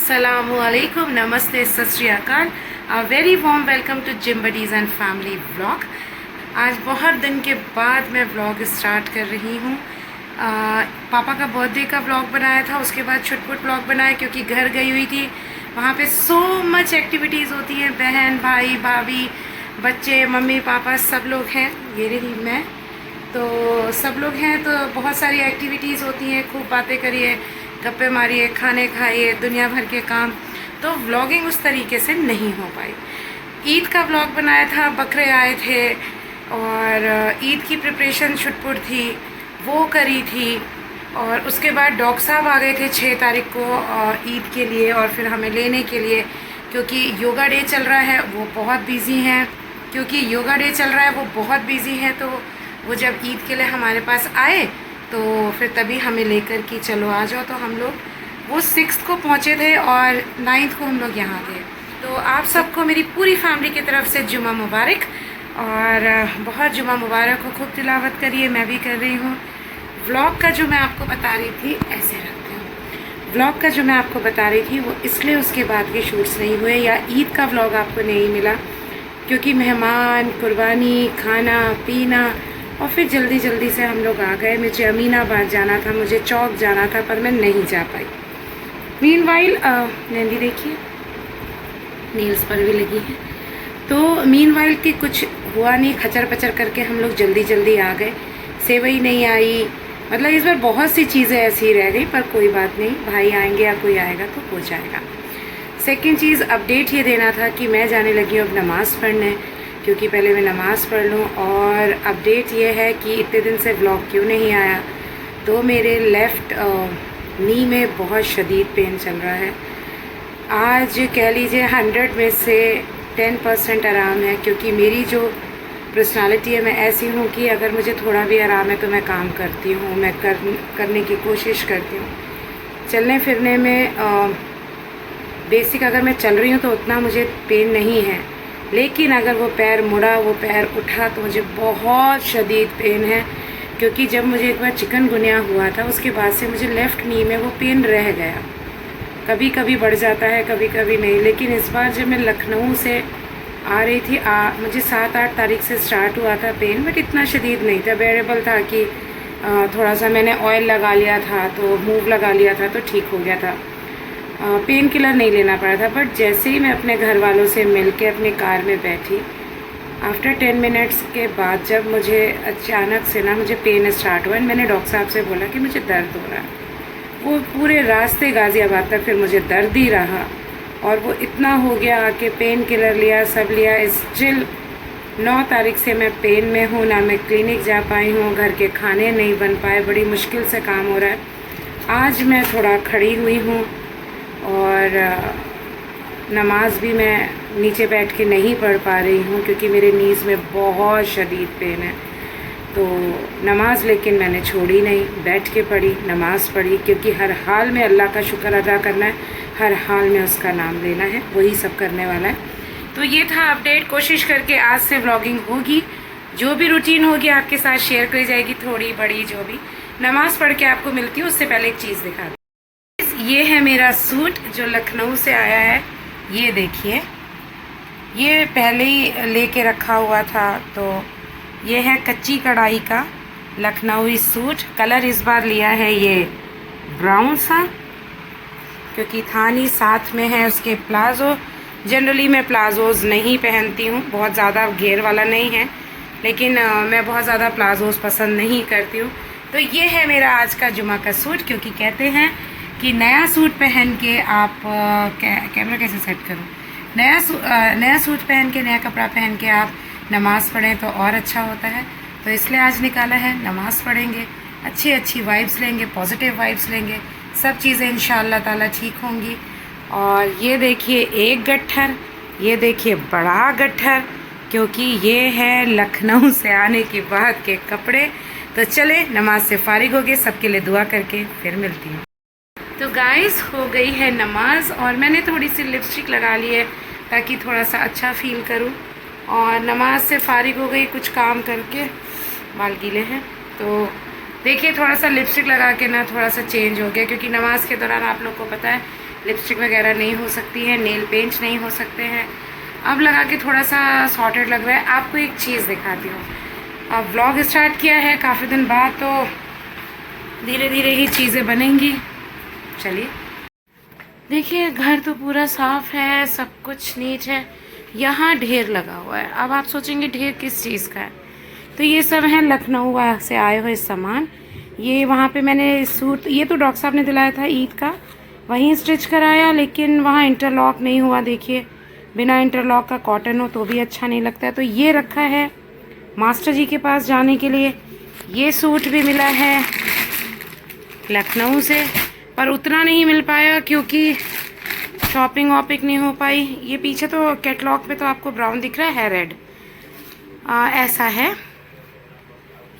अस्सलामुअलैकुम, नमस्ते, सत श्री अकाल। Very warm welcome to gym buddies and family vlog. आज बहुत दिन के बाद मैं व्लॉग स्टार्ट कर रही हूँ। पापा का बर्थडे का व्लॉग बनाया था, उसके बाद छुटपुट व्लॉग बनाया क्योंकि घर गई हुई थी। वहाँ पे सो मच एक्टिविटीज़ होती हैं, बहन भाई भाभी बच्चे मम्मी पापा सब लोग हैं। ये रही मैं, तो सब लोग हैं तो बहुत सारी एक्टिविटीज़ होती हैं। खूब बातें करिए, गप्पे मारिए, खाने खाइए, दुनिया भर के काम। तो व्लॉगिंग उस तरीके से नहीं हो पाई। ईद का व्लॉग बनाया था, बकरे आए थे और ईद की प्रिपरेशन छुटपुट थी, वो करी थी। और उसके बाद डॉक्टर साहब आ गए थे 6 तारीख को ईद के लिए, और फिर हमें लेने के लिए, क्योंकि योगा डे चल रहा है, वो बहुत बिज़ी हैं। तो वो जब ईद के लिए हमारे पास आए तो फिर तभी हमें लेकर कि चलो आ जाओ। तो हम लोग वो 6 को पहुँचे थे और 9 को हम लोग यहाँ थे। तो आप सबको मेरी पूरी फैमिली की तरफ से जुमा मुबारक, और बहुत जुमा मुबारक हो। खूब तिलावत करिए, मैं भी कर रही हूँ। व्लॉग का जो मैं आपको बता रही थी, ऐसे रखते हूँ। व्लॉग का जो मैं आपको बता रही थी वो इसलिए उसके बाद के शूट्स नहीं हुए या ईद का व्लॉग आपको नहीं मिला, क्योंकि मेहमान, कुर्बानी, खाना पीना, और फिर जल्दी जल्दी से हम लोग आ गए। मुझे अमीनाबाद जाना था, मुझे चौक जाना था, पर मैं नहीं जा पाई। मीनवाइल मेहंदी देखिए, नील्स पर भी लगी है। तो मीनवाइल के कुछ हुआ नहीं, खचर पचर करके हम लोग जल्दी जल्दी आ गए। सेवई नहीं आई, मतलब इस बार बहुत सी चीज़ें ऐसी रह गई, पर कोई बात नहीं, भाई आएंगे या कोई आएगा तो हो जाएगा। सेकेंड चीज़, अपडेट ये देना था कि मैं जाने लगी हूँ अब नमाज़ पढ़ने, क्योंकि पहले मैं नमाज़ पढ़ लूँ। और अपडेट ये है कि इतने दिन से व्लॉग क्यों नहीं आया, तो मेरे लेफ़्ट नी में बहुत शदीद पेन चल रहा है। आज कह लीजिए 100 में से 10% आराम है, क्योंकि मेरी जो पर्सनालिटी है, मैं ऐसी हूँ कि अगर मुझे थोड़ा भी आराम है तो मैं काम करती हूँ, मैं करने की कोशिश करती हूँ। चलने फिरने में बेसिक अगर मैं चल रही हूँ तो उतना मुझे पेन नहीं है, लेकिन अगर वो पैर मुड़ा, वो पैर उठा तो मुझे बहुत शदीद पेन है। क्योंकि जब मुझे एक बार चिकनगुनिया हुआ था, उसके बाद से मुझे लेफ़्ट नी में वो पेन रह गया। कभी कभी बढ़ जाता है, कभी कभी नहीं। लेकिन इस बार जब मैं लखनऊ से आ रही थी, मुझे 7-8 तारीख से स्टार्ट हुआ था पेन, बट इतना शदीद नहीं था, बेरेबल था कि थोड़ा सा मैंने ऑयल लगा लिया था, तो मूव लगा लिया था तो ठीक हो गया था। पेन किलर नहीं लेना पड़ा था। बट जैसे ही मैं अपने घर वालों से मिल के अपनी कार में बैठी, आफ्टर 10 मिनट्स के बाद जब मुझे अचानक से ना मुझे पेन स्टार्ट हुआ, मैंने डॉक्टर साहब से बोला कि मुझे दर्द हो रहा है। वो पूरे रास्ते गाज़ियाबाद तक फिर मुझे दर्द ही रहा, और वो इतना हो गया कि पेन किलर लिया, सब लिया। स्टिल 9 तारीख से मैं पेन में हूँ, ना मैं क्लिनिक जा पाई हूँ, घर के खाने नहीं बन पाए, बड़ी मुश्किल से काम हो रहा है। आज मैं थोड़ा खड़ी हुई हूँ, और नमाज भी मैं नीचे बैठ के नहीं पढ़ पा रही हूँ, क्योंकि मेरे नीज़ में बहुत शदीद पेन है। तो नमाज लेकिन मैंने छोड़ी नहीं, बैठ के पढ़ी, नमाज़ पढ़ी, क्योंकि हर हाल में अल्लाह का शुक्र अदा करना है, हर हाल में उसका नाम लेना है, वही सब करने वाला है। तो ये था अपडेट। कोशिश करके आज से व्लॉगिंग होगी, जो भी रूटीन होगी आपके साथ शेयर करी जाएगी, थोड़ी बड़ी जो भी। नमाज़ पढ़ के आपको मिलती हूँ, उससे पहले एक चीज़ दिखा। ये है मेरा सूट जो लखनऊ से आया है। ये देखिए, ये पहले ही लेके रखा हुआ था। तो ये है कच्ची कढ़ाई का लखनऊई सूट। कलर इस बार लिया है ये ब्राउन सा, क्योंकि थानी साथ में है उसके प्लाज़ो। जनरली मैं प्लाज़ोज़ नहीं पहनती हूँ, बहुत ज़्यादा घेर वाला नहीं है, लेकिन मैं बहुत ज़्यादा प्लाज़ोज़ पसंद नहीं करती हूँ। तो ये है मेरा आज का जुमा का सूट, क्योंकि कहते हैं कि नया सूट पहन के आप कैमरा कैसे सेट करूँ, नया सूट पहन के, नया कपड़ा पहन के आप नमाज़ पढ़ें तो और अच्छा होता है। तो इसलिए आज निकाला है, नमाज़ पढ़ेंगे, अच्छी वाइब्स लेंगे, पॉजिटिव वाइब्स लेंगे, सब चीज़ें इंशाअल्लाह ताला ठीक होंगी। और ये देखिए एक गट्ठर, ये देखिए बड़ा गट्ठर, क्योंकि ये है लखनऊ से आने के बाद के कपड़े। तो चले, नमाज से फारिग हो गए, सबके लिए दुआ करके फिर मिलती हूँ। तो गाइस, हो गई है नमाज, और मैंने थोड़ी सी लिपस्टिक लगा ली है ताकि थोड़ा सा अच्छा फील करूं। और नमाज से फारिग हो गई, कुछ काम करके, बाल गीले हैं। तो देखिए थोड़ा सा लिपस्टिक लगा के ना थोड़ा सा चेंज हो गया, क्योंकि नमाज के दौरान आप लोग को पता है लिपस्टिक वगैरह नहीं हो सकती है, नेल पेंट नहीं हो सकते हैं। अब लगा के थोड़ा सा सॉर्टेड लग रहा है। आपको एक चीज़ दिखाती हूँ, अब व्लॉग स्टार्ट किया है काफ़ी दिन बाद, तो धीरे धीरे ही चीज़ें बनेंगी। चलिए देखिए, घर तो पूरा साफ़ है, सब कुछ नीट है। यहाँ ढेर लगा हुआ है। अब आप सोचेंगे ढेर किस चीज़ का है, तो ये सब है लखनऊ से आए हुए सामान। ये वहाँ पे मैंने सूट, ये तो डॉक्टर साहब ने दिलाया था ईद का, वहीं स्टिच कराया, लेकिन वहाँ इंटरलॉक नहीं हुआ। देखिए, बिना इंटरलॉक का कॉटन हो तो भी अच्छा नहीं लगता है। तो ये रखा है मास्टर जी के पास जाने के लिए। ये सूट भी मिला है लखनऊ से, पर उतना नहीं मिल पाया क्योंकि शॉपिंग वॉपिंग नहीं हो पाई। ये पीछे तो कैटलॉग पे तो आपको ब्राउन दिख रहा है रेड, ऐसा है।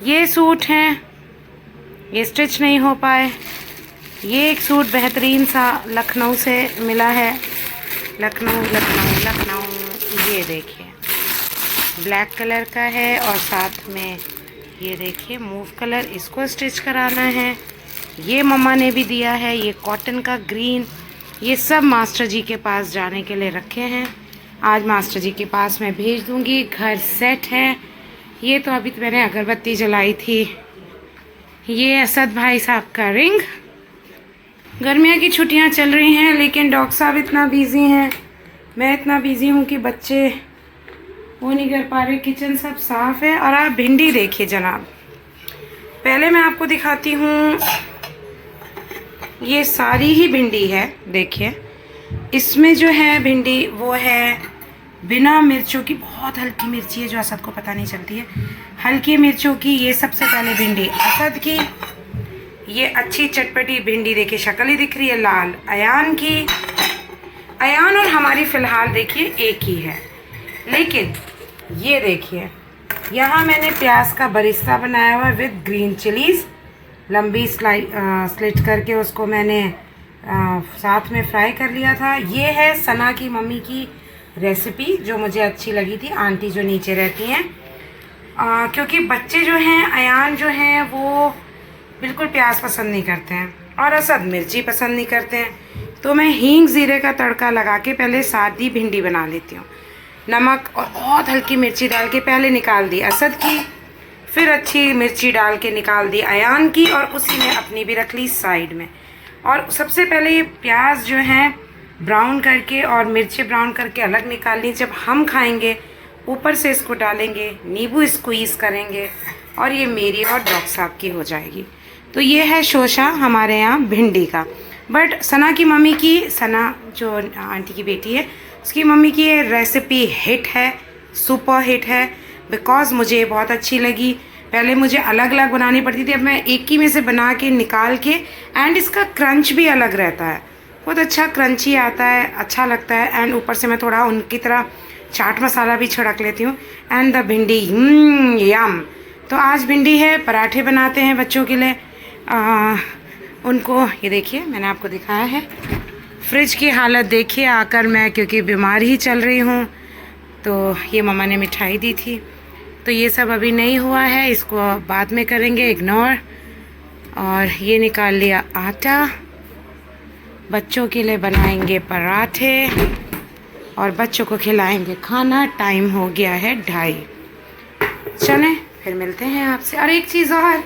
ये सूट हैं, ये स्टिच नहीं हो पाए। ये एक सूट बेहतरीन सा लखनऊ से मिला है, लखनऊ लखनऊ लखनऊ। ये देखिए ब्लैक कलर का है और साथ में ये देखिए मूव कलर, इसको स्टिच कराना है। ये मम्मा ने भी दिया है, ये कॉटन का ग्रीन। ये सब मास्टर जी के पास जाने के लिए रखे हैं। आज मास्टर जी के पास मैं भेज दूंगी। घर सेट है। ये तो अभी तो मैंने अगरबत्ती जलाई थी। ये असद भाई साहब का रिंग। गर्मियों की छुट्टियां चल रही हैं, लेकिन डॉक्टर साहब इतना बिजी हैं, मैं इतना बिजी हूँ कि बच्चे वो नहीं कर पा रहे। किचन सब साफ़ है। और आप भिंडी देखिए जनाब, पहले मैं आपको दिखाती हूँ। ये सारी ही भिंडी है, देखिए। इसमें जो है भिंडी वो है बिना मिर्चों की, बहुत हल्की मिर्ची है जो असद को पता नहीं चलती है, हल्की मिर्चों की। ये सबसे पहले भिंडी असद की, ये अच्छी चटपटी भिंडी देखिए, शक्ल ही दिख रही है लाल, अयान की। अयान और हमारी फ़िलहाल देखिए एक ही है। लेकिन ये देखिए, यहाँ मैंने प्याज का बरिस्ता बनाया हुआ विद ग्रीन चिलीज़, लंबी स्लिट करके उसको मैंने साथ में फ्राई कर लिया था। ये है सना की मम्मी की रेसिपी जो मुझे अच्छी लगी थी, आंटी जो नीचे रहती हैं। क्योंकि बच्चे जो हैं, अयान जो हैं, वो बिल्कुल प्याज पसंद नहीं करते हैं और असद मिर्ची पसंद नहीं करते हैं। तो मैं हींग ज़ीरे का तड़का लगा के पहले सादी भिंडी बना लेती हूँ। नमक और बहुत हल्की मिर्ची डाल के पहले निकाल दी असद की, फिर अच्छी मिर्ची डाल के निकाल दी अयान की, और उसी में अपनी भी रख ली साइड में। और सबसे पहले ये प्याज जो हैं ब्राउन करके और मिर्ची ब्राउन करके अलग निकाल ली। जब हम खाएंगे ऊपर से इसको डालेंगे, नींबू स्क्वीज़ करेंगे, और ये मेरी और डॉक्टर साहब की हो जाएगी। तो ये है शोशा हमारे यहाँ भिंडी का। बट सना की मम्मी की, सना जो आंटी की बेटी है, उसकी मम्मी की ये रेसिपी हिट है, सुपर हिट है, बिकॉज़ मुझे बहुत अच्छी लगी। पहले मुझे अलग अलग बनानी पड़ती थी, अब मैं एक ही में से बना के निकाल के, एंड इसका क्रंच भी अलग रहता है, बहुत अच्छा क्रंची आता है, अच्छा लगता है। एंड ऊपर से मैं थोड़ा उनकी तरह चाट मसाला भी छिड़क लेती हूँ। एंड द भिंडी यम। तो आज भिंडी है, पराठे बनाते हैं बच्चों के लिए। उनको ये देखिए, मैंने आपको दिखाया है। फ्रिज की हालत देखिए आकर मैं, क्योंकि बीमार ही चल रही हूँ, तो ये मम्मा ने मिठाई दी थी, तो ये सब अभी नहीं हुआ है, इसको बाद में करेंगे, इग्नोर। और ये निकाल लिया आटा, बच्चों के लिए बनाएंगे पराठे और बच्चों को खिलाएंगे खाना। टाइम हो गया है 2:30। चलें फिर मिलते हैं आपसे। और एक चीज़ और,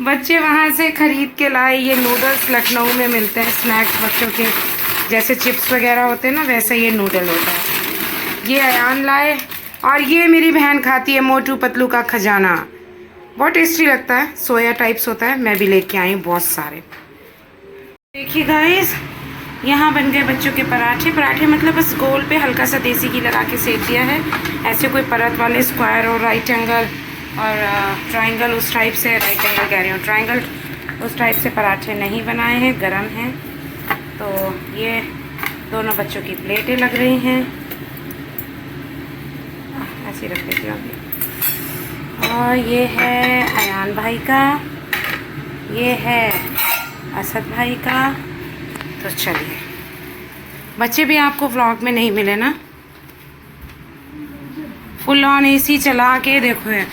बच्चे वहाँ से ख़रीद के लाए ये नूडल्स, लखनऊ में मिलते हैं स्नैक्स बच्चों के, जैसे चिप्स वगैरह होते हैं ना, वैसे ये नूडल होता है। ये अयान लाए, और ये मेरी बहन खाती है मोटू पतलू का खजाना, बहुत टेस्टी लगता है, सोया टाइप्स होता है। मैं भी लेके आई हूँ बहुत सारे। देखिए गाइस, यहाँ बन गए बच्चों के पराठे। पराठे मतलब बस गोल पे हल्का सा देसी घी लगा के सेक दिया है। ऐसे कोई परत वाले स्क्वायर और राइट एंगल और ट्रायंगल उस टाइप से, राइट एंगल कह रही हूँ, ट्रायंगल उस टाइप से पराठे नहीं बनाए हैं, गरम हैं। तो ये दोनों बच्चों की प्लेटें लग रही हैं, ऐसे रख देती हूँ अभी। और ये है अयान भाई का, ये है असद भाई का। तो चलिए, बच्चे भी आपको व्लॉग में नहीं मिले ना, फुल ऑन एसी चला के देखो है,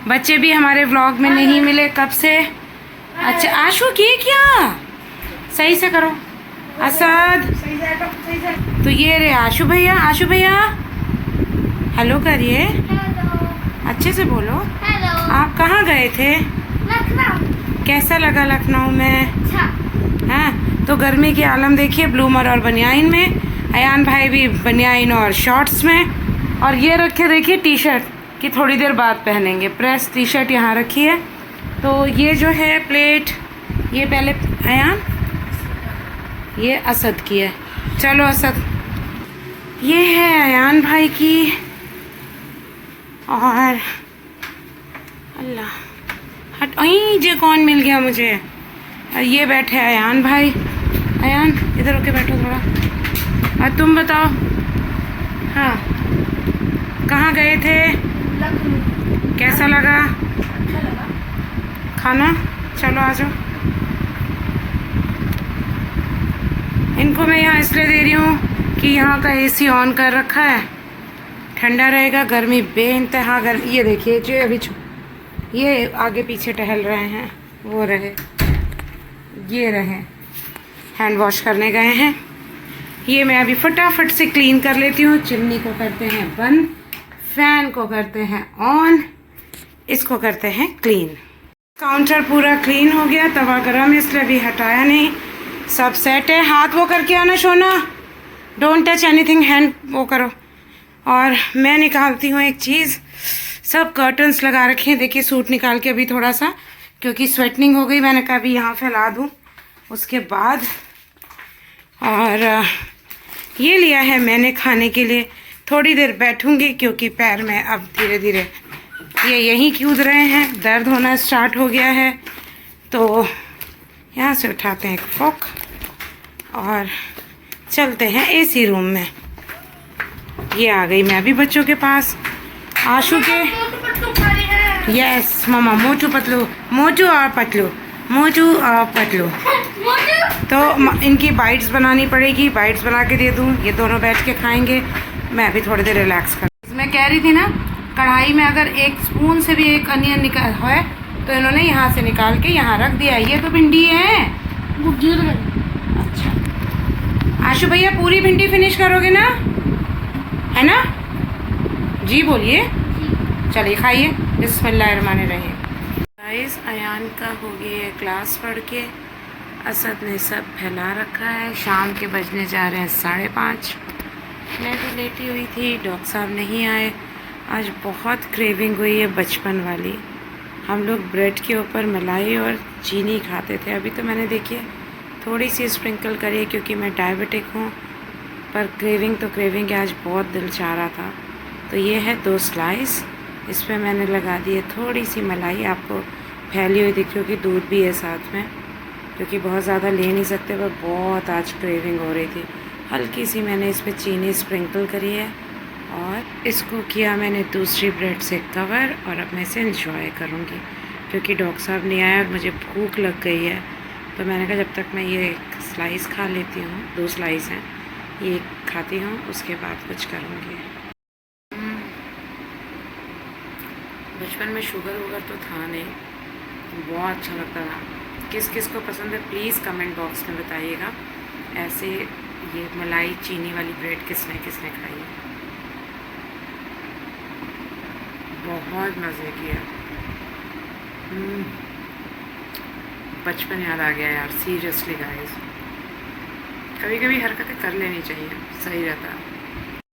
बच्चे भी हमारे व्लॉग में नहीं मिले कब से। अच्छा आशु की क्या, सही से करो, असद, तो ये रे आशु भैया। आशु भैया हेलो करिए, अच्छे से बोलो। हेलो। आप कहाँ गए थे? लखनऊ। कैसा लगा लखनऊ में? अच्छा। हाँ, तो गर्मी की आलम देखिए, ब्लूमर और बनियाइन में, अयान भाई भी बनियाइन और शॉर्ट्स में, और ये रखे देखिए टी शर्ट कि थोड़ी देर बाद पहनेंगे, प्रेस टी शर्ट यहाँ रखी है। तो ये जो है प्लेट, ये पहले अयान, ये असद की है। चलो असद, ये है अयान भाई की, और अल्लाह हट, जे कौन मिल गया मुझे। और ये बैठे अयान भाई। अयान इधर होके बैठो थोड़ा, और तुम बताओ। हाँ, कहाँ गए थे? लखनऊ। कैसा लगा अच्छा लगा खाना? चलो आ जाओ। इनको मैं यहाँ इसलिए दे रही हूँ कि यहाँ का एसी ऑन कर रखा है, ठंडा रहेगा। गर्मी बेइंतहा गर्मी। ये देखिए जो अभी ये आगे पीछे टहल रहे हैं, वो रहे, ये रहे हैंड वॉश करने गए हैं। ये मैं अभी फटाफट से क्लीन कर लेती हूँ। चिमनी को करते हैं बंद, फैन को करते हैं ऑन, इसको करते हैं क्लीन। काउंटर पूरा क्लीन हो गया, तवा गरम इसलिए अभी हटाया नहीं, सब सेट है। हाथ वो करके आना सोना, डोंट टच एनीथिंग, हैंड वो करो। और मैं निकालती हूँ एक चीज़, सब कर्टन्स लगा रखे हैं। देखिए सूट निकाल के अभी थोड़ा सा, क्योंकि स्वेटनिंग हो गई, मैंने कहा अभी यहाँ फैला दूँ उसके बाद। और ये लिया है मैंने खाने के लिए, थोड़ी देर बैठूंगी क्योंकि पैर में अब धीरे धीरे ये यहीं कूद रहे हैं, दर्द होना स्टार्ट हो गया है। तो यहाँ से उठाते हैं एक फोक और चलते हैं एसी रूम में। ये आ गई मैं अभी बच्चों के पास, आशु के। यस मामा, मोटू पतलू, मोटू और पतलू, मोटू और पतलू। तो इनकी बाइट्स बनानी पड़ेगी, बाइट्स बना के दे दूँ, ये दोनों बैठ के खाएंगे, मैं अभी थोड़ी देर रिलैक्स कर। मैं कह रही थी ना, कढ़ाई में अगर एक स्पून से भी एक अनियन निकाल है तो इन्होंने यहाँ से निकाल के यहाँ रख दिया। ये तो भिंडी है, वो गिर गई। अच्छा आशु भैया, पूरी भिंडी फिनिश करोगे ना, है ना? जी बोलिए। चलिए खाइए, बिस्मिल्लाहिर्रहमानिर्रहीम। गाइस, अयान का हो गई है क्लास पढ़ के, असद ने सब फैला रखा है। शाम के बजने जा रहे हैं 5:30। मैं भी लेटी हुई थी, डॉक्टर साहब नहीं आए। आज बहुत क्रेविंग हुई है बचपन वाली। हम लोग ब्रेड के ऊपर मलाई और चीनी खाते थे। अभी तो मैंने देखिए थोड़ी सी स्प्रिंकल करी है क्योंकि मैं डायबिटिक हूँ, पर क्रेविंग तो क्रेविंग है, आज बहुत दिल चाह रहा था। तो ये है 2 स्लाइस, इस पर मैंने लगा दी है थोड़ी सी मलाई। आपको फैली हुई दिख रही होगी, दूध भी है साथ में, क्योंकि बहुत ज़्यादा ले नहीं सकते, पर बहुत आज क्रेविंग हो रही थी। हल्की सी मैंने इस पर चीनी स्प्रिंकल करी है और इसको किया मैंने दूसरी ब्रेड से कवर, और अब मैं इसे इंजॉय करूँगी क्योंकि डॉक्टर साहब नहीं आया और मुझे भूख लग गई है। तो मैंने कहा जब तक मैं ये एक स्लाइस खा लेती हूँ, 2 स्लाइस हैं, ये खाती हूँ, उसके बाद कुछ करूँगी। बचपन में शुगर वूगर तो था नहीं, बहुत अच्छा लगता था। किस किस को पसंद है प्लीज़ कमेंट बॉक्स में बताइएगा। ऐसे ये मलाई चीनी वाली ब्रेड किसने किसने खाई है, बहुत मज़े किया। बचपन याद आ गया यार, सीरियसली गाइस। कभी कभी हरकतें कर लेनी चाहिए, सही रहता है।